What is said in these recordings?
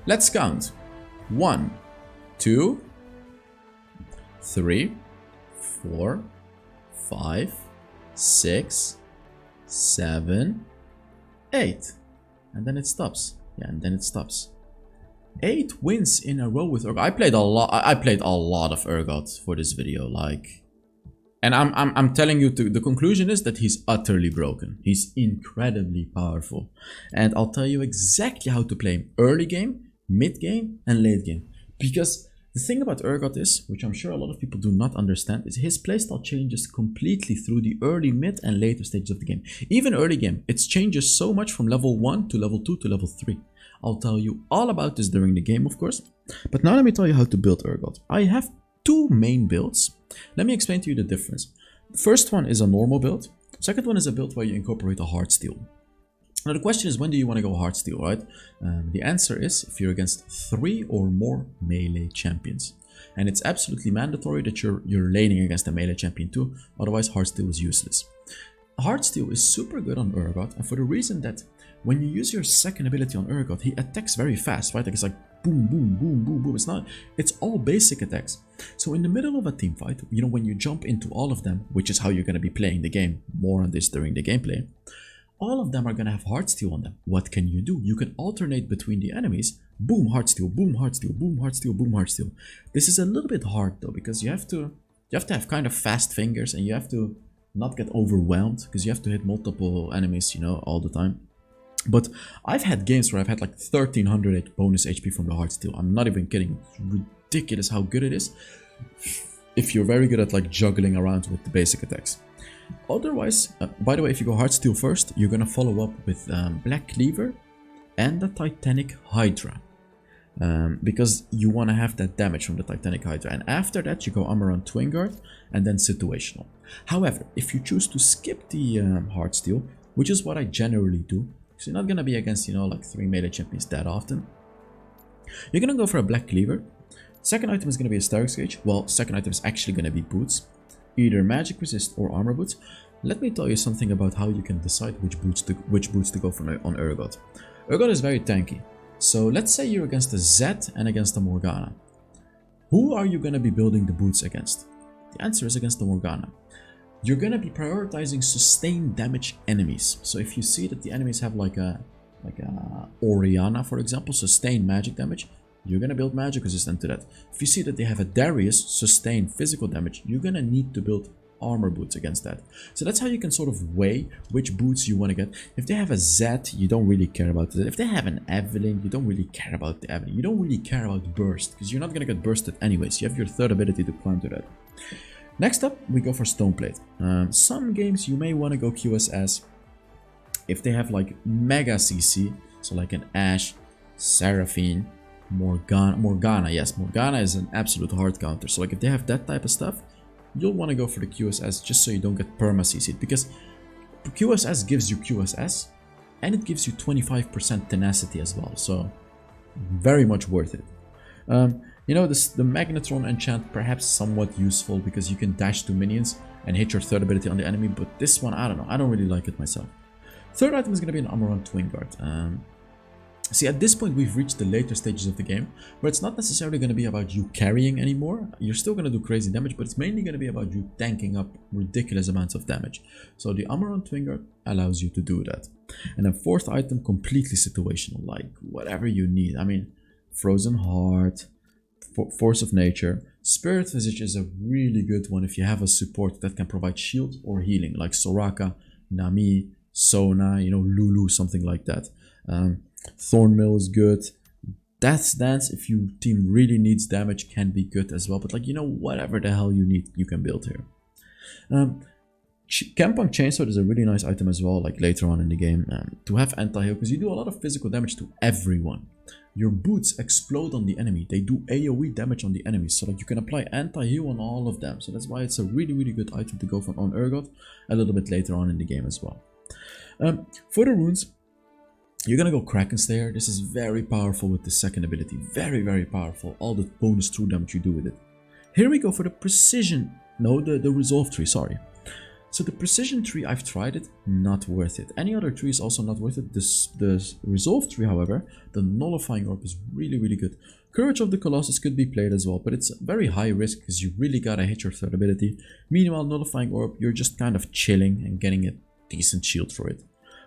Let's count. 1, 2, 3, 4, 5, 6, 7, 8. And then it stops. Yeah, and then it stops. 8 wins in a row with Urgot. I played a lot of Urgot for this video, like, and I'm telling you, the conclusion is that he's utterly broken. He's incredibly powerful, and I'll tell you exactly how to play him early game, mid game, and late game. Because the thing about Urgot is, which I'm sure a lot of people do not understand, is his playstyle changes completely through the early, mid, and later stages of the game. Even early game, it changes so much from level 1 to level 2 to level 3. I'll tell you all about this during the game, of course. But now let me tell you how to build Urgot. I have 2 main builds. Let me explain to you the difference. The first one is a normal build. The second one is a build where you incorporate a Heartsteel. Now the question is, when do you want to go Heartsteel, right? The answer is if you're against 3 or more melee champions. And it's absolutely mandatory that you're laning against a melee champion too, otherwise Heartsteel is useless. Heartsteel is super good on Urgot, and for the reason that when you use your second ability on Urgot, he attacks very fast, right? Like it's like boom, boom, boom, boom, boom. It's all basic attacks. So in the middle of a team fight, you know, when you jump into all of them, which is how you're going to be playing the game, more on this during the gameplay, all of them are going to have Heartsteel on them. What can you do? You can alternate between the enemies. Boom, Heartsteel, boom, Heartsteel, boom, Heartsteel, boom, Heartsteel. This is a little bit hard though, because you have to have kind of fast fingers, and you have to not get overwhelmed, because you have to hit multiple enemies, you know, all the time. But I've had games where I've had like 1300 bonus HP from the Heartsteel. I'm not even kidding. It's ridiculous how good it is if you're very good at like juggling around with the basic attacks. Otherwise, by the way, if you go Heartsteel first, you're gonna follow up with Black Cleaver and the Titanic Hydra. Because you want to have that damage from the Titanic Hydra. And after that, you go Amaranth Twin Guard and then Situational. However, if you choose to skip the Heartsteel, which is what I generally do, so you're not going to be against, you know, like 3 melee champions that often, you're going to go for a Black Cleaver. Second item is going to be a Starix Gauge. Well, second item is actually going to be boots. Either magic resist or armor boots. Let me tell you something about how you can decide which boots to go for on Urgot. Urgot is very tanky. So let's say you're against a Zed and against a Morgana. Who are you going to be building the boots against? The answer is against the Morgana. You're going to be prioritizing sustained damage enemies. So if you see that the enemies have like a Oriana, for example, sustained magic damage, you're going to build magic resistant to that. If you see that they have a Darius, sustained physical damage, you're going to need to build armor boots against that. So that's how you can sort of weigh which boots you want to get. If they have a Zed, you don't really care about it. If they have an Evelyn, you don't really care about the Evelyn. You don't really care about burst, because you're not going to get bursted anyways. You have your third ability to counter that. Next up, we go for Stoneplate. Some games you may want to go QSS if they have like mega CC, so like an Ashe, Seraphine, Morgana. Yes, Morgana is an absolute hard counter. So like if they have that type of stuff, you'll want to go for the QSS just so you don't get perma CC'd, because QSS gives you QSS and it gives you 25% tenacity as well. So very much worth it. You know, the Magnetron enchant perhaps somewhat useful because you can dash to minions and hit your third ability on the enemy, but this one, I don't know, I don't really like it myself. Third item is going to be an Amaranth Twin Guard. See, at this point we've reached the later stages of the game where it's not necessarily going to be about you carrying anymore. You're still going to do crazy damage, but it's mainly going to be about you tanking up ridiculous amounts of damage. So the Amaranth Twin Guard allows you to do that. And then fourth item, completely situational, like whatever you need. I mean, Frozen Heart, Force of Nature. Spirit Visage is a really good one if you have a support that can provide shield or healing, like Soraka, Nami, Sona, you know, Lulu, something like that. Thornmill is good. Death's Dance, if your team really needs damage, can be good as well. But like, you know, whatever the hell you need, you can build here. Campunk Chainsword is a really nice item as well, like later on in the game, to have anti-heal, because you do a lot of physical damage to everyone. Your boots explode on the enemy. They do AoE damage on the enemy, so that you can apply anti-heal on all of them. So that's why it's a really, really good item to go for on Urgot a little bit later on in the game as well. For the runes, you're gonna go Kraken Slayer. This is very powerful with the second ability. Very, very powerful. All the bonus true damage you do with it. Here we go for the precision. No, the resolve tree, sorry. So the precision tree, I've tried it, not worth it. Any other tree is also not worth it. The resolve tree, however, the nullifying orb is really, really good. Courage of the Colossus could be played as well, but it's very high risk because you really gotta hit your third ability. Meanwhile, nullifying orb, you're just kind of chilling and getting a decent shield for it.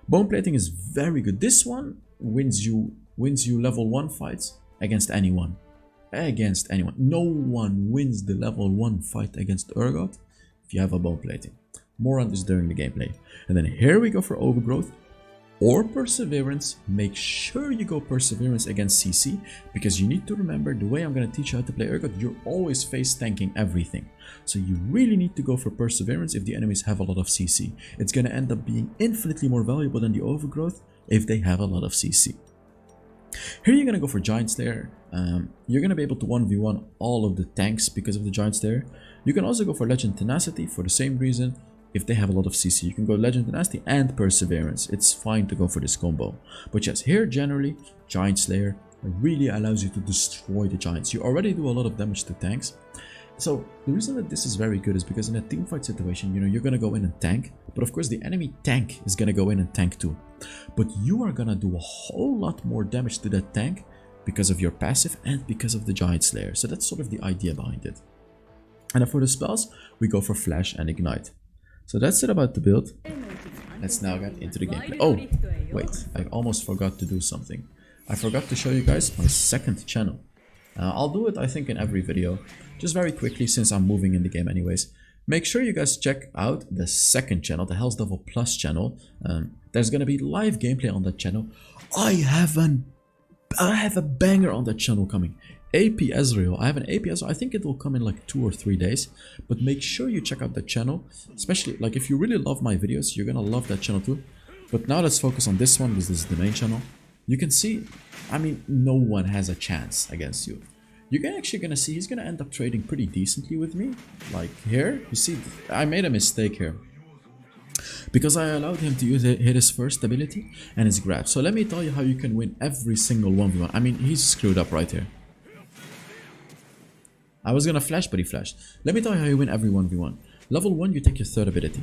Bone plating is very good. This one wins you level 1 fights against anyone. Against anyone. No one wins the level 1 fight against Urgot if you have a bone plating. More on this during the gameplay. And then here we go for overgrowth or perseverance. Make sure you go perseverance against CC, because you need to remember the way I'm going to teach you how to play Urgot, you're always face tanking everything. So you really need to go for perseverance if the enemies have a lot of CC. It's going to end up being infinitely more valuable than the overgrowth if they have a lot of CC. Here you're going to go for Giant Slayer. You're going to be able to 1v1 all of the tanks because of the Giant Slayer. You can also go for Legend Tenacity for the same reason. If they have a lot of CC, you can go Legend Tenacity and Perseverance. It's fine to go for this combo. But yes, here generally, Giant Slayer really allows you to destroy the Giants. You already do a lot of damage to tanks. So the reason that this is very good is because in a teamfight situation, you know, you're going to go in and tank. But of course, the enemy tank is going to go in and tank too. But you are going to do a whole lot more damage to that tank because of your passive and because of the Giant Slayer. So that's sort of the idea behind it. And for the spells, we go for Flash and Ignite. So that's it about the build. Let's now get into the gameplay. Oh, wait, I almost forgot to do something. I forgot to show you guys my second channel. I'll do it, I think, in every video, just very quickly since I'm moving in the game anyways. Make sure you guys check out the second channel, the HellsDevil Plus channel. There's gonna be live gameplay on that channel. I have a banger on that channel coming. AP Ezreal. I have an AP Ezreal. I think it will come in like 2 or 3 days. But make sure you check out that channel. Especially, like, if you really love my videos, you're gonna love that channel too. But now let's focus on this one because this is the main channel. You can see, I mean, no one has a chance against you. You're actually gonna see he's gonna end up trading pretty decently with me. Like here, you see, I made a mistake here. Because I allowed him to hit his first ability and his grab. So let me tell you how you can win every single 1v1. I mean, he's screwed up right here. I was gonna flash, but he flashed. Let me tell you how you win every 1v1. Level 1, you take your third ability.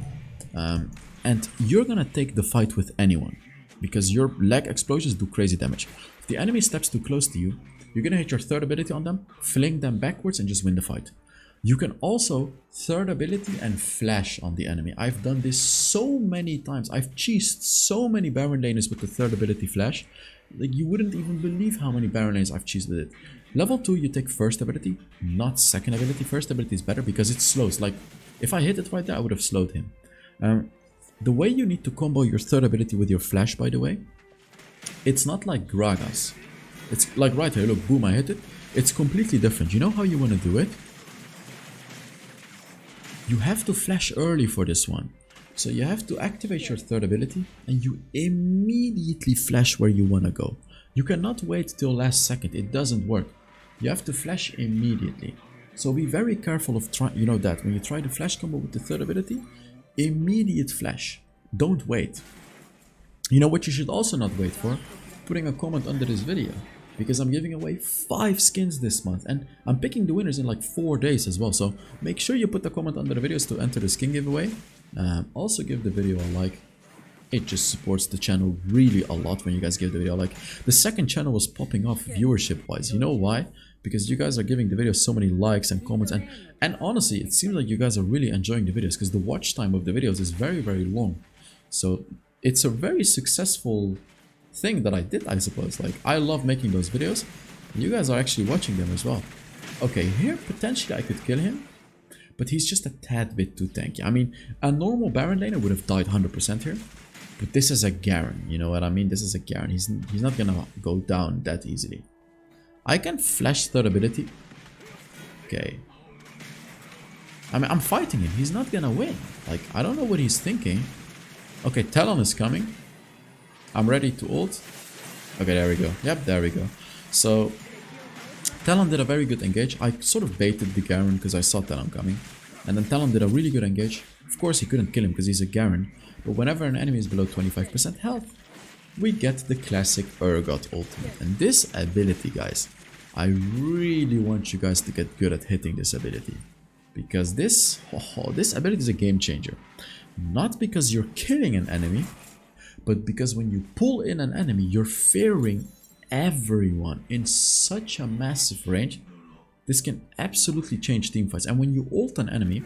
And you're gonna take the fight with anyone. Because your leg explosions do crazy damage. If the enemy steps too close to you, you're gonna hit your third ability on them, fling them backwards and just win the fight. You can also third ability and flash on the enemy. I've done this so many times. I've cheesed so many Baron laners with the third ability flash. Like, you wouldn't even believe how many Baron laners I've cheesed with it. Level 2, you take first ability, not second ability. First ability is better because it slows. Like, if I hit it right there, I would have slowed him. The way you need to combo your third ability with your flash, by the way, it's not like Gragas. It's like right here, look, boom, I hit it. It's completely different. You know how you want to do it? You have to flash early for this one. So you have to activate your third ability and you immediately flash where you want to go. You cannot wait till last second. It doesn't work. You have to flash immediately. So be very careful of trying, you know, that when you try the flash combo with the third ability, immediate flash. Don't wait. You know what you should also not wait for? Putting a comment under this video. Because I'm giving away 5 skins this month. And I'm picking the winners in like 4 days as well. So make sure you put a comment under the videos to enter the skin giveaway. Also give the video a like. It just supports the channel really a lot when you guys give the video a like. The second channel was popping off viewership wise. You know why? Because you guys are giving the video so many likes and comments. And honestly, it seems like you guys are really enjoying the videos. Because the watch time of the videos is very, very long. So it's a very successful thing that I did, I suppose. Like, I love making those videos. You guys are actually watching them as well. Okay, here potentially I could kill him. But he's just a tad bit too tanky. I mean, a normal Baron laner would have died 100% here. But this is a Garen, you know what I mean? This is a Garen. He's not gonna go down that easily. I can flash third ability. Okay. I mean, I'm fighting him. He's not gonna win. Like, I don't know what he's thinking. Okay, Talon is coming. I'm ready to ult. Okay, there we go. Yep, there we go. So, Talon did a very good engage. I sort of baited the Garen because I saw Talon coming. And then Talon did a really good engage. Of course, he couldn't kill him because he's a Garen. But whenever an enemy is below 25% health, we get the classic Urgot ultimate. And this ability, guys, I really want you guys to get good at hitting this ability. Because this ability is a game changer. Not because you're killing an enemy, but because when you pull in an enemy, you're fearing everyone in such a massive range. This can absolutely change teamfights. And when you ult an enemy,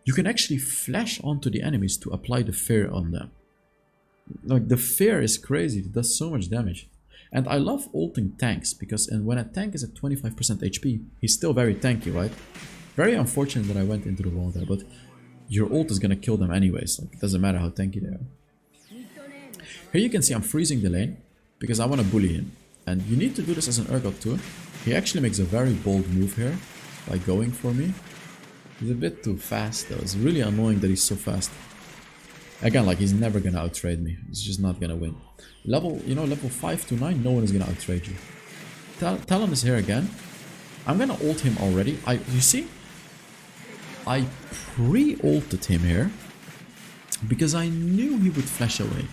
you can actually flash onto the enemies to apply the fear on them. Like, the fear is crazy. It does so much damage. And I love ulting tanks because when a tank is at 25% HP, he's still very tanky, right? Very unfortunate that I went into the wall there, but your ult is gonna kill them anyways. Like, it doesn't matter how tanky they are. Here you can see I'm freezing the lane because I want to bully him. And you need to do this as an Urgot too. He actually makes a very bold move here by going for me. He's a bit too fast though. It's really annoying that he's so fast. Again, like, he's never gonna outtrade me. He's just not gonna win. Level 5 to 9, no one is gonna outtrade you. Talon is here again. I'm gonna ult him already. You see? I pre-ulted him here because I knew he would flash away.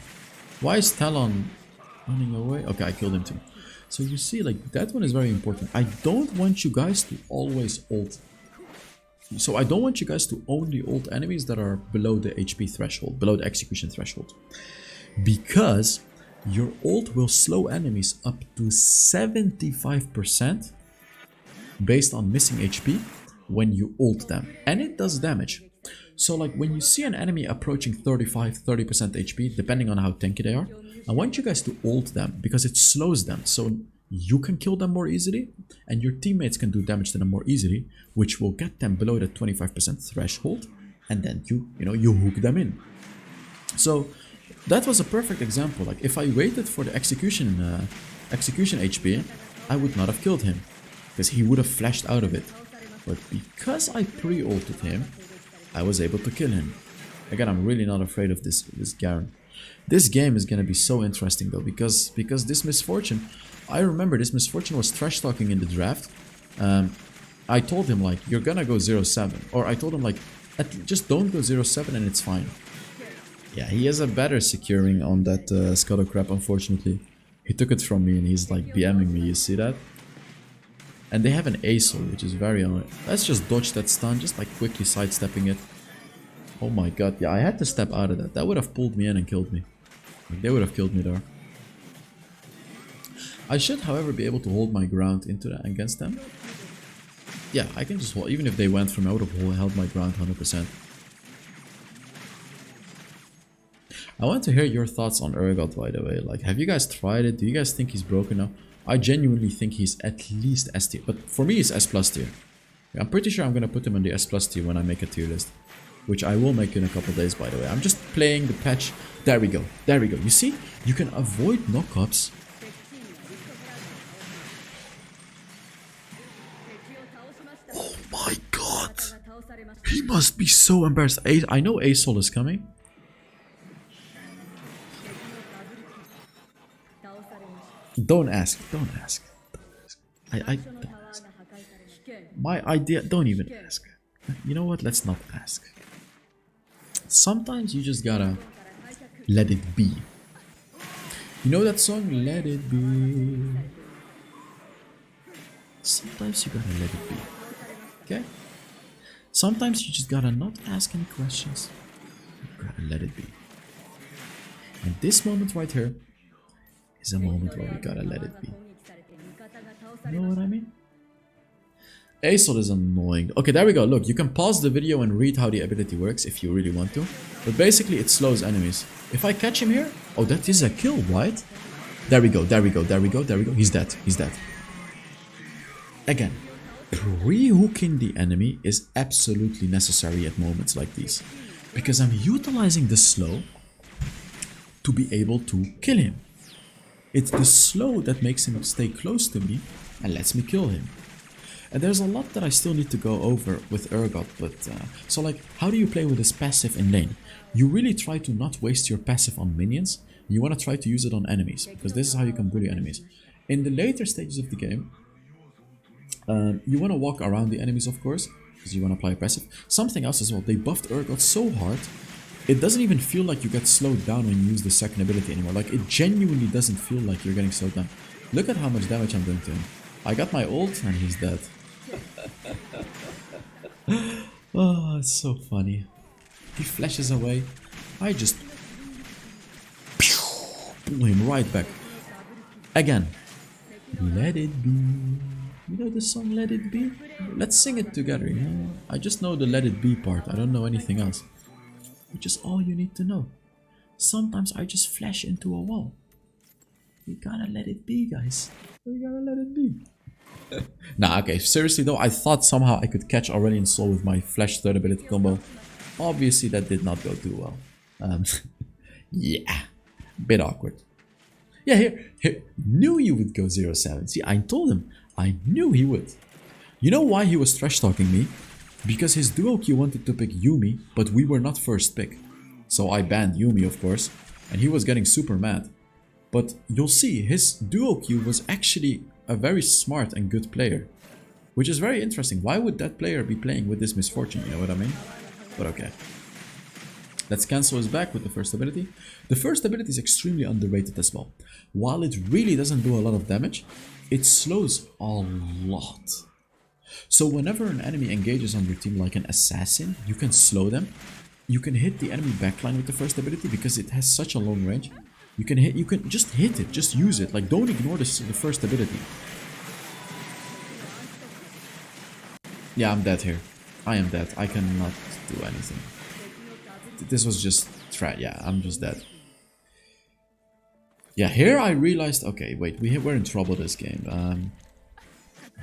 Why is Talon running away? Okay, I killed him too. So you see, like, that one is very important. I don't want you guys to always ult. So I don't want you guys to only ult enemies that are below the HP threshold, below the execution threshold. Because your ult will slow enemies up to 75% based on missing HP when you ult them. And it does damage. So like, when you see an enemy approaching 35-30% HP, depending on how tanky they are, I want you guys to ult them because it slows them. So you can kill them more easily and your teammates can do damage to them more easily, which will get them below the 25% threshold, and then you hook them in. So that was a perfect example. Like, if I waited for the execution HP, I would not have killed him because he would have flashed out of it. But because I pre-ulted him, I was able to kill him. Again, I'm really not afraid of this Garen. This game is gonna be so interesting though, because this Misfortune, I remember this Misfortune was trash talking in the draft. I told him, like, you're gonna go 0-7, or I told him, like, just don't go 0-7 and it's fine. Yeah, he has a better securing on that Scuttle Crap, unfortunately. He took it from me and he's like BMing me, you see that? And they have an ASOL, which is very annoying. Let's just dodge that stun, just like quickly sidestepping it. Oh my god, yeah, I had to step out of that. That would have pulled me in and killed me. Like, they would have killed me there. I should, however, be able to hold my ground into that against them. Yeah, I can just hold, even if they went from, I would have held my ground 100%. I want to hear your thoughts on Urgot, by the way. Like, have you guys tried it? Do you guys think he's broken now? I genuinely think he's at least S tier, but for me, he's S plus tier. I'm pretty sure I'm gonna put him on the S plus tier when I make a tier list, which I will make in a couple days, by the way. I'm just playing the patch. There we go. There we go. You see, you can avoid knockups. Oh my god, he must be so embarrassed. I know ASOL is coming. Don't ask. Don't ask. I don't ask. My idea. Don't even ask. You know what? Let's not ask. Sometimes you just gotta let it be. You know that song? Let it be. Sometimes you gotta let it be. Okay? Sometimes you just gotta not ask any questions. You gotta let it be. And this moment right here is a moment where we gotta let it be. You know what I mean? ASOL is annoying. Okay, there we go. Look, you can pause the video and read how the ability works if you really want to. But basically, it slows enemies. If I catch him here... Oh, that is a kill, right? There we go, there we go, there we go, there we go. He's dead, he's dead. Again, pre-hooking the enemy is absolutely necessary at moments like these. Because I'm utilizing the slow to be able to kill him. It's the slow that makes him stay close to me and lets me kill him. And there's a lot that I still need to go over with Urgot, but so like, how do you play with this passive in lane? You really try to not waste your passive on minions. You want to try to use it on enemies, because this is how you can bully enemies. In the later stages of the game, you want to walk around the enemies, of course, because you want to apply passive. Something else as well, they buffed Urgot so hard, it doesn't even feel like you get slowed down when you use the second ability anymore. Like, it genuinely doesn't feel like you're getting slowed down. Look at how much damage I'm doing to him. I got my ult and he's dead. Oh, it's so funny. He flashes away. I just pull him right back. Again. Let it be. You know the song Let It Be? Let's sing it together, you know? I just know the Let It Be part. I don't know anything else. Which is all you need to know. Sometimes I just flash into a wall. We gotta let it be, guys. We gotta let it be. Nah, okay, seriously though, I thought somehow I could catch Aurelion Sol with my flash third ability combo. Obviously that did not go too well. Yeah, bit awkward. Yeah, here, knew you would go 0-7. See, I told him, I knew he would. You know why he was trash talking me? Because his duo Q wanted to pick Yuumi, but we were not first pick. So I banned Yuumi, of course, and he was getting super mad. But you'll see, his duo Q was actually a very smart and good player. Which is very interesting. Why would that player be playing with this misfortune, you know what I mean? But okay. Let's cancel his back with the first ability. The first ability is extremely underrated as well. While it really doesn't do a lot of damage, it slows a lot. So whenever an enemy engages on your team like an assassin, you can slow them. You can hit the enemy backline with the first ability because it has such a long range. You can just hit it, just use it. Like, don't ignore the first ability. Yeah, I'm dead here. I am dead. I cannot do anything. This was just yeah, I'm just dead. Yeah, here I realized, okay, wait, we're in trouble this game.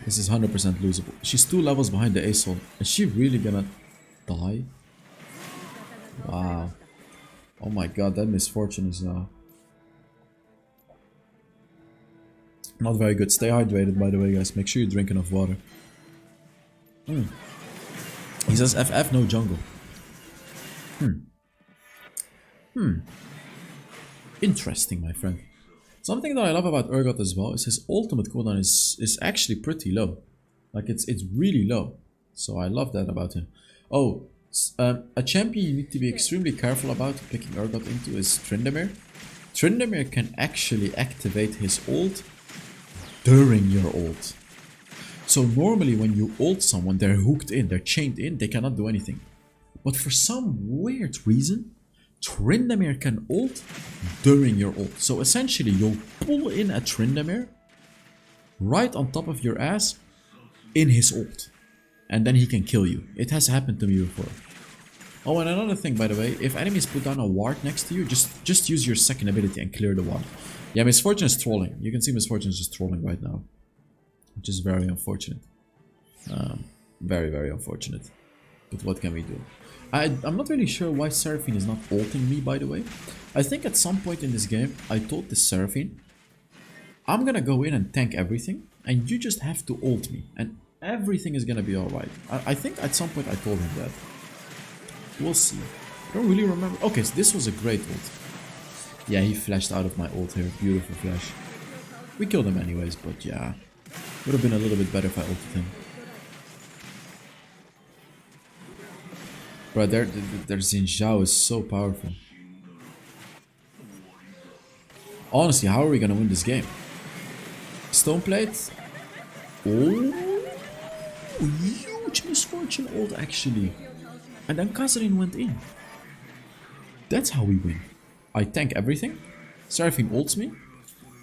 This is 100% losable. She's 2 levels behind the Ace. Is she really gonna die? Wow. Oh my god, that misfortune is not very good. Stay hydrated, by the way, guys. Make sure you drink enough water. He says FF, no jungle. Interesting, my friend. Something that I love about Urgot as well is his ultimate cooldown is actually pretty low. Like, it's really low. So I love that about him. Oh, a champion you need to be extremely careful about picking Urgot into is Tryndamere. Tryndamere can actually activate his ult during your ult. So normally when you ult someone, they're hooked in, they're chained in, they cannot do anything. But for some weird reason, Tryndamere can ult during your ult. So essentially you'll pull in a Tryndamere right on top of your ass in his ult. And then he can kill you. It has happened to me before. Oh, and another thing, by the way, if enemies put down a ward next to you, just use your second ability and clear the ward. Yeah, Misfortune is trolling. You can see Misfortune is just trolling right now. Which is very unfortunate. Very, very unfortunate. But what can we do? I'm not really sure why Seraphine is not ulting me, by the way. I think at some point in this game, I told this Seraphine, I'm gonna go in and tank everything, and you just have to ult me, and everything is gonna be alright. I think at some point I told him that. We'll see. I don't really remember. Okay, so this was a great ult. Yeah, he flashed out of my ult here. Beautiful flash. We killed him anyways, but yeah. Would have been a little bit better if I ulted him. Bro, their Xin Zhao is so powerful. Honestly, how are we gonna win this game? Stone plate? Oh, huge Misfortune ult actually. And then Kazarin went in. That's how we win. I tank everything. Seraphine ults me.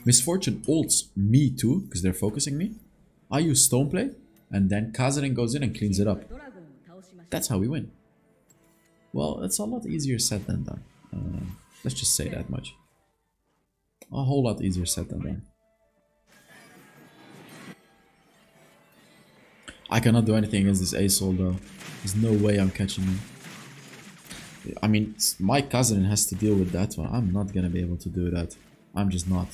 Misfortune ults me too, because they're focusing me. I use Stone plate, and then Kazarin goes in and cleans it up. That's how we win. Well, it's a lot easier said than done. Let's just say that much. A whole lot easier said than done. I cannot do anything against this Asol though. There's no way I'm catching him. I mean, my cousin has to deal with that one. I'm not gonna be able to do that. I'm just not.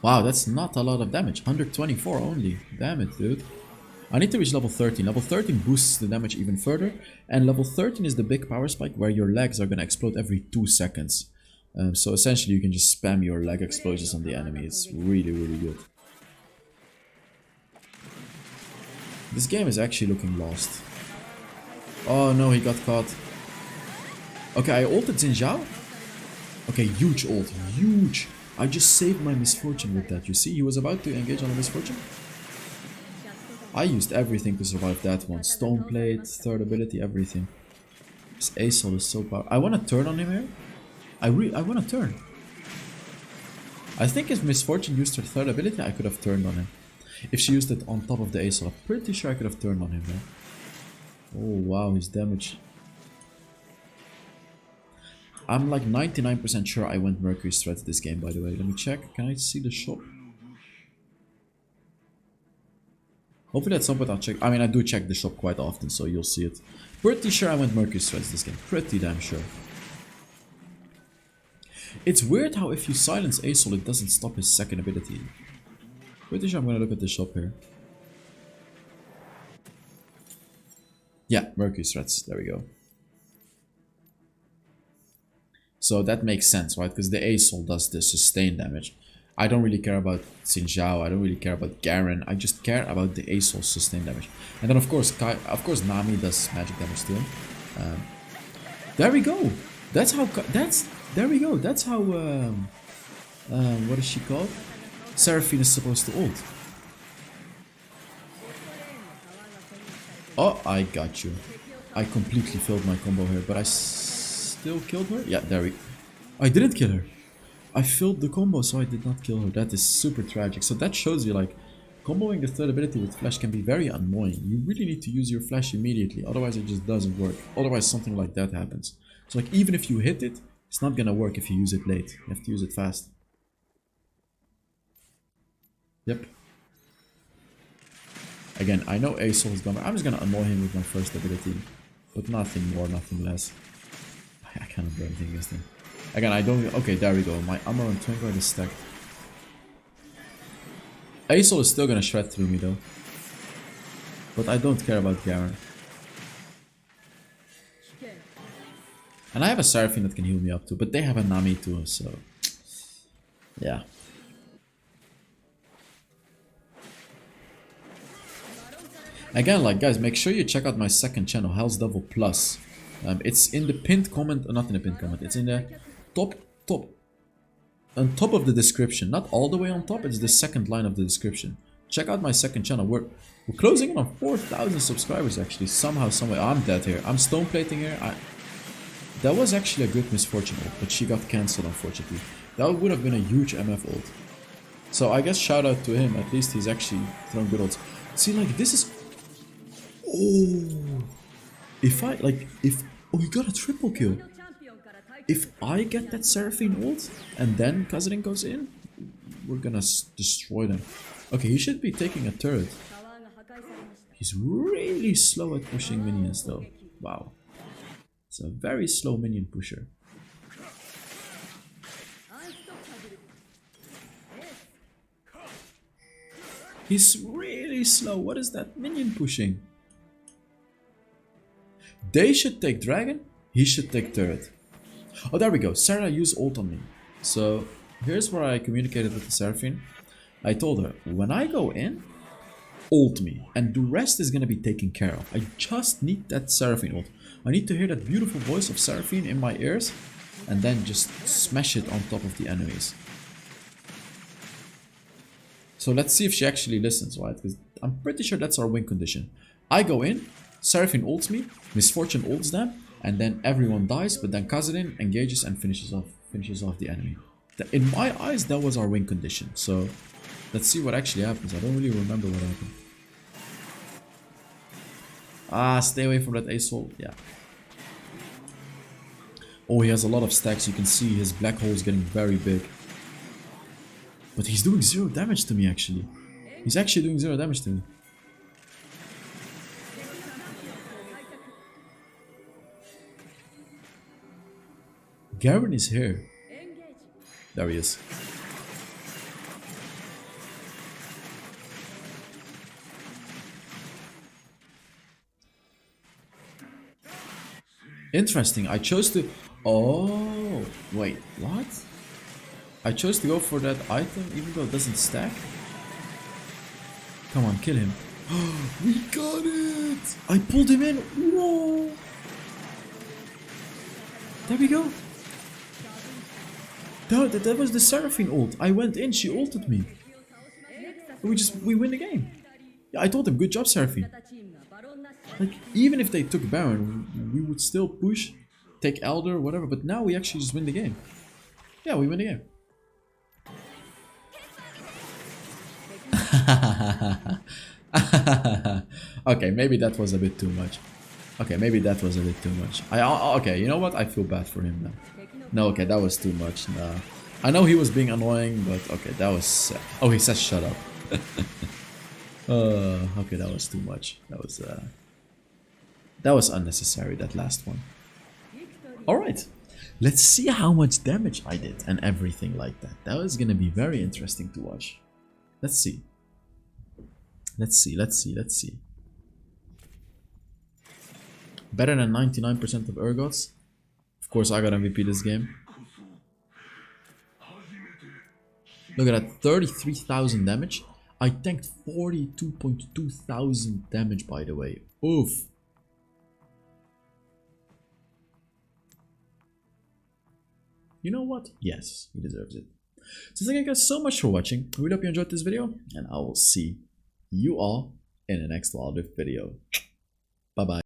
Wow, that's not a lot of damage. 124 only. Damn it, dude. I need to reach level 13. Level 13 boosts the damage even further. And level 13 is the big power spike where your legs are going to explode every 2 seconds. So essentially you can just spam your leg explosions on the enemy. It's really, really good. This game is actually looking lost. Oh no, he got caught. Okay, I ulted Xin Zhao. Okay, huge ult. Huge. I just saved my misfortune with that. You see, he was about to engage on a misfortune. I used everything to survive that one. Stone plate, third ability, everything. This Asol is so powerful. I want to turn on him here. I want to turn. I think if Misfortune used her third ability, I could have turned on him. If she used it on top of the Asol, I'm pretty sure I could have turned on him, man. Oh wow, his damage. I'm like 99% sure I went Mercury Threat this game, by the way. Let me check. Can I see the shop? Hopefully at some point I'll check. I mean, I do check the shop quite often, so you'll see it. Pretty sure I went Mercury Threats this game. Pretty damn sure. It's weird how if you silence Asol, it doesn't stop his second ability. Pretty sure I'm gonna look at the shop here. Yeah, Mercury Threats. There we go. So that makes sense, right? Because the Asol does the sustain damage. I don't really care about Xin Zhao. I don't really care about Garen. I just care about the Asol sustain damage. And then of course Nami does magic damage to him. There we go. That's how. There we go. That's how. What is she called? Seraphine is supposed to ult. Oh, I got you. I completely failed my combo here, but I still killed her? Yeah, there we go. I didn't kill her. I failed the combo, so I did not kill her. That is super tragic. So that shows you, like, comboing the third ability with flash can be very annoying. You really need to use your flash immediately, otherwise it just doesn't work. Otherwise something like that happens. So like, even if you hit it, it's not gonna work if you use it late. You have to use it fast. Yep. Again, I know Asol is gonna... I'm just gonna annoy him with my first ability. But nothing more, nothing less. I cannot do anything against him. Again, I don't... Okay, there we go. My armor and Twin Guard is stacked. Asol is still gonna shred through me though. But I don't care about Garen. And I have a Seraphine that can heal me up too. But they have a Nami too, so... Yeah. Again, like, guys, make sure you check out my second channel, HellsDevil Plus. It's in the pinned comment, not in the pinned comment, it's in the on top of the description. Not all the way on top, it's the second line of the description. Check out my second channel. We're closing in on 4,000 subscribers actually, somehow, someway. I'm dead here. I'm stone plating here. That was actually a good misfortune ult, but she got cancelled unfortunately. That would have been a huge MF ult. So I guess shout out to him, at least he's actually throwing good ults. See, like, this is... Oh, oh, he got a triple kill. If I get that Seraphine ult and then Khazrin goes in, we're gonna destroy them. Okay, he should be taking a turret. He's really slow at pushing minions though. Wow. It's a very slow minion pusher. He's really slow. What is that minion pushing? They should take dragon, he should take turret. Oh, there we go. Sarah used ult on me. So here's where I communicated with the Seraphine. I told her, when I go in, ult me, and the rest is gonna be taken care of. I just need that Seraphine ult. I need to hear that beautiful voice of Seraphine in my ears, and then just smash it on top of the enemies. So let's see if she actually listens, right? Because I'm pretty sure that's our win condition. I go in, Seraphine ults me, Misfortune ults them, and then everyone dies, but then Khazrin engages and finishes off the enemy. In my eyes, that was our win condition. So let's see what actually happens. I don't really remember what happened. Ah, stay away from that Asol. Yeah. Oh, he has a lot of stacks. You can see his black hole is getting very big. But he's doing 0 damage to me, actually. He's actually doing 0 damage to me. Garen is here. There he is. Interesting. I chose to... Oh, wait, what? I chose to go for that item even though it doesn't stack? Come on, kill him. We got it! I pulled him in. Whoa! There we go. That was the Seraphine ult. I went in, she ulted me. We win the game. Yeah, I told him, good job, Seraphine. Like, even if they took Baron, we would still push, take Elder, whatever, but now we actually just win the game. Yeah, we win the game. Okay, maybe that was a bit too much. Okay, maybe that was a bit too much. Okay, you know what? I feel bad for him now. No, okay, that was too much. Nah. I know he was being annoying, but okay, that was... oh, he says shut up. Okay, that was too much. That was unnecessary, that last one. Alright, let's see how much damage I did and everything like that. That was gonna be very interesting to watch. Let's see. Let's see. Better than 99% of Urgots. Of course, I got MVP this game. Look at that, 33,000 damage. I tanked 42.2 thousand damage, by the way. Oof. You know what? Yes, he deserves it. So thank you guys so much for watching. I really hope you enjoyed this video, and I will see you all in the next Wild Rift video. Bye bye.